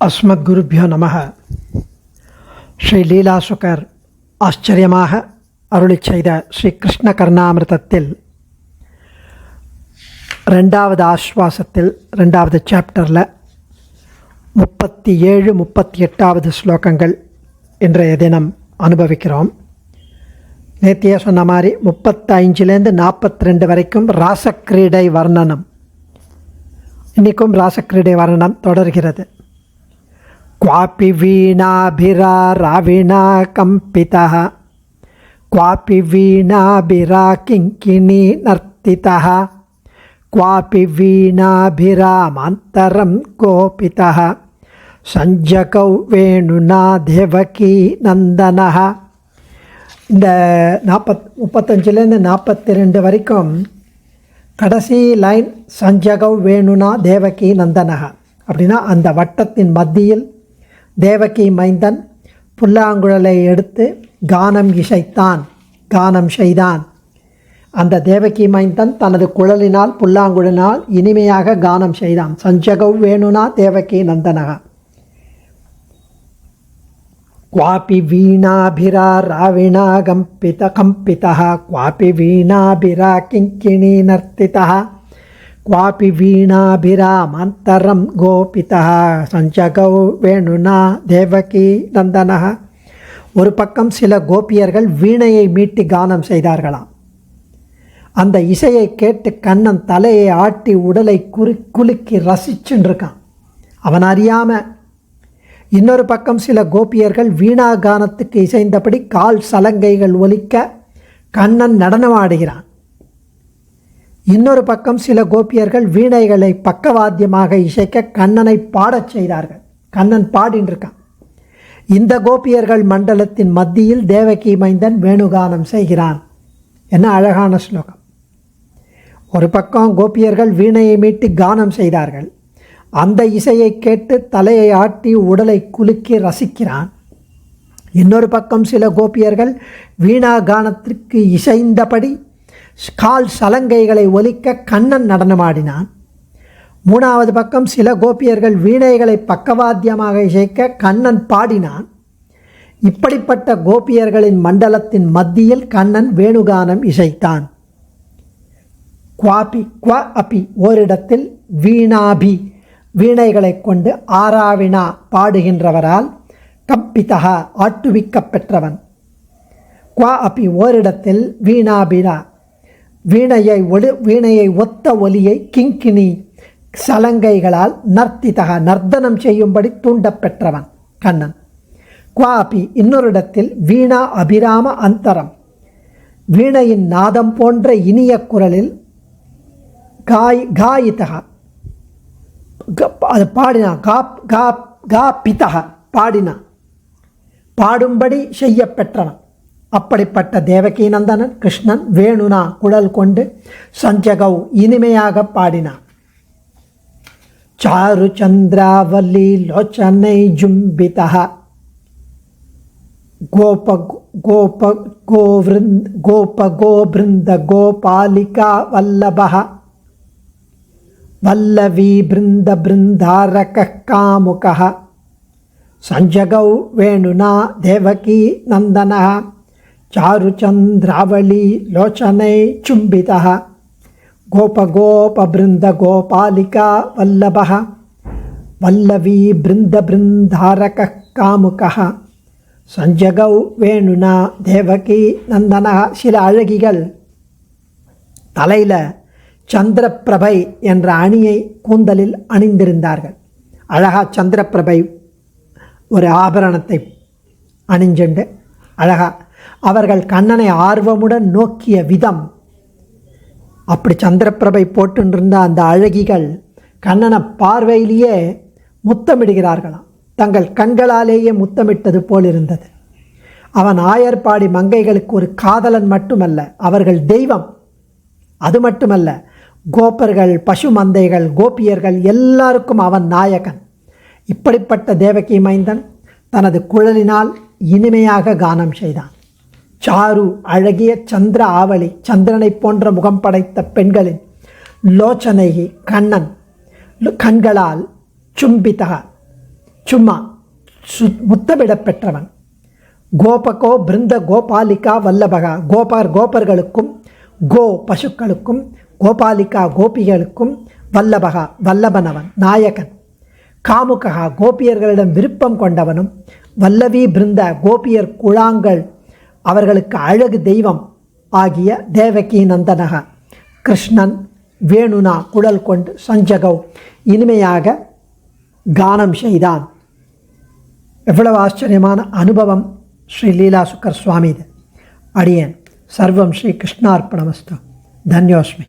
அஸ்மத்குருபியோ நமः. ஸ்ரீ லீலாசுகர் ஆச்சரியமாக அருளி செய்த ஸ்ரீ கிருஷ்ண கர்ணாமிர்தத்தில் 2வது ஆஸ்வாசத்தில் 2வது சாப்டரில் 37-38வது ஸ்லோகங்கள் இன்றைய தினம் அனுபவிக்கிறோம். நேத்தியே சொன்ன மாதிரி 35லேருந்து 42 வரைக்கும் ராசக்கிரீடை வர்ணனம். இன்றைக்கும் ராசக்கிரீடை வர்ணனம் தொடர்கிறது. क्वापि वीणाभिरा राविणा कम्पितः क्वापि वीणाभिरा किङ्किणी नर्तितः क्वापि वीणाभिरामान्तरं गोपितः सञ्जगौ வேணுனா தேவகி நந்தனः. இந்த 35லேருந்து 42 வரைக்கும் கடைசி லைன் சஞ்சகௌ வேணுனா தேவகி நந்தனः அப்படின்னா அந்த வட்டத்தின் மத்தியில் தேவகி மைந்தன் புல்லாங்குழலை எடுத்து கானம் இசைத்தான், கானம் செய்தான். அந்த தேவகி மைந்தன் தனது குழலினால் புல்லாங்குழலினால் இனிமையாக கானம் செய்தான். சஞ்சகௌ வேணுனா தேவகி நந்தனக. क्वापि वीणाभिरा राविणा कम्पितः क्वापि वीणाभिरा किङ्किणी नर्तितः क्वापि वीणाभिरामान्तरं गोपितः सञ्जगौ வேணுனா தேவகி நந்தனः. ஒரு பக்கம் சில கோபியர்கள் வீணையை மீட்டி கானம் செய்தார்களாம். அந்த இசையை கேட்டு கண்ணன் தலையை ஆட்டி உடலை குலுக்கி ரசிச்சுருக்கான் அவன் அறியாமல். இன்னொரு பக்கம் சில கோபியர்கள் வீணா கானத்துக்கு இசைந்தபடி கால் சலங்கைகள் ஒலிக்க கண்ணன் நடனமாடுகிறான். இன்னொரு பக்கம் சில கோபியர்கள் வீணைகளை பக்கவாத்தியமாக இசைக்க கண்ணனை பாடச் செய்தார்கள். கண்ணன் பாடின்னு இருக்கான். இந்த கோபியர்கள் மண்டலத்தின் மத்தியில் தேவகி மைந்தன் வேணுகானம் செய்கிறான். என்ன அழகான ஸ்லோகம். ஒரு பக்கம் கோபியர்கள் வீணையை மீட்டி கானம் செய்தார்கள். அந்த இசையை கேட்டு தலையை ஆட்டி உடலை குலுக்கி ரசிக்கிறான். இன்னொரு பக்கம் சில கோபியர்கள் வீணா கானத்திற்கு இசைந்தபடி கால் சலங்கைகளை ஒலிக்க கண்ணன் நடனமாடினான். 3வது பக்கம் சில கோபியர்கள் வீணைகளை பக்கவாத்தியமாக இசைக்க கண்ணன் பாடினான். இப்படிப்பட்ட கோபியர்களின் மண்டலத்தின் மத்தியில் கண்ணன் வேணுகானம் இசைத்தான். குவாபி குவ அபி ஓரிடத்தில் வீணாபி வீணைகளை கொண்டு ஆராவினா பாடுகின்றவரால் கம்பிதா ஆட்டுவிக்கப்பெற்றவன். குவா அபி ஓரிடத்தில் வீணாபினா வீணையை ஒத்த ஒலியை கிங்கினி சலங்கைகளால் நர்த்திதக நர்த்தனம் செய்யும்படி தூண்டப்பெற்றவன் கண்ணன். குவாபி இன்னொரு இடத்தில் வீணா அபிராம அந்தரம் வீணையின் நாதம் போன்ற இனிய குரலில் காயிதக அது பாடினான். பிதக பாடினான், பாடும்படி செய்யப்பெற்றவன். அப்படிப்பட்ட தேவகி நந்தனன் கிருஷ்ணன் வேணுனா குழல் கொண்டு சஞ்சகௌ இனிமையாக பாடினான். சாரு சந்திராவல்லி லோச்சனை ஜும்பிதः கோபிருந்த கோபாலிகா வல்லபः வல்லவி பிருந்த பிருந்தாரகः காமுகः சஞ்சகௌ வேணுனா தேவகி நந்தனः சாருச்சந்திராவளி லோச்சனை சும்பிதः கோபபிருந்த கோபாலிகா வல்லபः வல்லவி பிருந்த பிருந்தாரகः காமுகः சஞ்சகௌ வேணுனா தேவகி நந்தனः. சில அழகிகள் தலையில் சந்திரப்பிரபை என்ற அணியை கூந்தலில் அணிந்திருந்தார்கள். அழகா சந்திரப்பிரபை ஒரு ஆபரணத்தை அணிஞ்சுண்டு அழகா அவர்கள் கண்ணனை ஆர்வமுடன் நோக்கிய விதம். அப்படி சந்திரப்பிரபை போட்டுருந்த அந்த அழகிகள் கண்ணனை பார்வையிலேயே முத்தமிடுகிறார்களாம். தங்கள் கண்களாலேயே முத்தமிட்டது போல் இருந்தது. அவன் ஆயர்பாடி மங்கைகளுக்கு ஒரு காதலன் மட்டுமல்ல, அவர்கள் தெய்வம். அது மட்டுமல்ல, கோபர்கள், பசு மந்தைகள், கோபியர்கள் எல்லாருக்கும் அவன் நாயகன். இப்படிப்பட்ட தேவகி மைந்தன் தனது குழலினால் இனிமையாக கானம் செய்தான். சாரு அழகிய சந்திர ஆவளி சந்திரனை போன்ற முகம் படைத்த பெண்களின் லோச்சனை கண்ணன் கண்களால் சும்பிதா சும்மா முத்தமிடப் பெற்றவன். கோபகோ பிருந்த கோபாலிகா வல்லபகா, கோபர்களுக்கும் பசுக்களுக்கும், கோபாலிகா கோபிகளுக்கும், வல்லபகா வல்லபனவன் நாயகன். காமுகா கோபியர்களிடம் விருப்பம் கொண்டவனும், வல்லவி பிருந்த கோபியர் குழாங்கள் அவர்களுக்கு அழகு தெய்வம் ஆகிய தேவகி நந்தனக கிருஷ்ணன் வேணுனா குழல் கொண்டு சஞ்சகவ் இனிமையாக கானம் செய்தான். எவ்வளவு ஆச்சரியமான அனுபவம் ஸ்ரீ லீலா சுக்கர் சுவாமி இது. அடியேன் சர்வம் ஸ்ரீ கிருஷ்ணார்ப்பணமஸ்து. தன்யோஸ்மி.